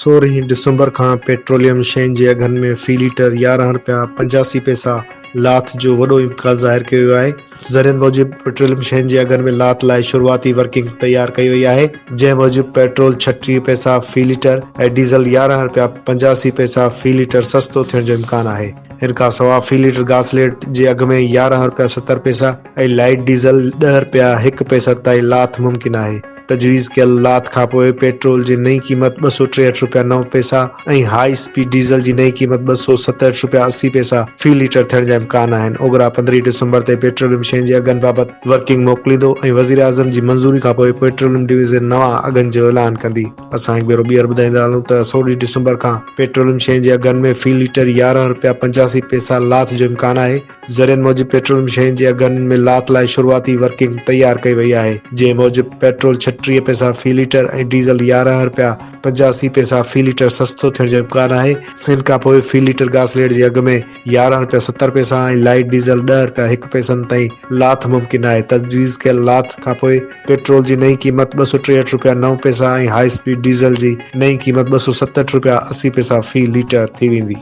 16 December खां petroleum शयुनि जे अघनि में फ़ी लीटर ₹11.85 लाथ जो वॾो इम्कान ज़ाहिर कयो वियो आहे। ज़रियनि मूजिबि पेट्रोलियम शयुनि जे अघनि में लाथ लाइ शुरूआती वर्किंग तयारु कई वई आहे, जंहिं मूजिबि पेट्रोल ₹36 फ़ी लीटर ऐं डीज़ल ₹11.85 फ़ी लीटर सस्तो थियण जो इम्कान आहे। हिन खां सवाइ फ़ी लीटर गासलेट जे अघ में ₹11.70 ऐं लाइट डीज़ल ₹10.01 ताईं लाथ मुमकिन आहे। तजवीज़ कयल लाथ खां पोइ पेट्रोल जी नई क़ीमत ₹263.09 ऐं हाई स्पीड डीज़ल जी नई क़ीमत ₹267.80 फ़ी लीटर थियण जा इम्कान आहिनि। ओघरा 15 दिसंबर ते पेट्रोलियम शयुनि जे अघनि बाबति वर्किंग मोकिलींदो ऐं वज़ीर आज़म जी मंज़ूरी खां पोइ पेट्रोलियम डिवीज़न नवां अघनि जो ऐलान कंदी। असां हिकु भेरो ॿीहर ॿुधाईंदा हलूं त 16 दिसंबर खां पेट्रोलियम शयुनि जे अघनि में फ़ी लीटर ₹11.85 लाथ जो इम्कान आहे। ज़रियनि मूजिबि पेट्रोलियम शयुनि जे अघनि में लाथ लाइ शुरूआती वर्किंग तयारु कई वई आहे, जंहिं मूजिबि पेट्रोल ₹36 फ़ी लीटर ऐं डीज़ल ₹11.85 फ़ी लीटर सस्तो थियण जो इम्कान आहे। हिन खां पोइ फ़ी लीटर गासलेट जे अघ में ₹11.70 ऐं लाइट डीज़ल ₹10.01 ताईं लाथ मुमकिन आहे। तजवीज़ कयल लाथ खां पोइ पेट्रोल जी नई क़ीमत ₹263.09 ऐं हाई स्पीड डीज़ल जी नई क़ीमत ₹267.80 फ़ी लीटर थी वेंदी।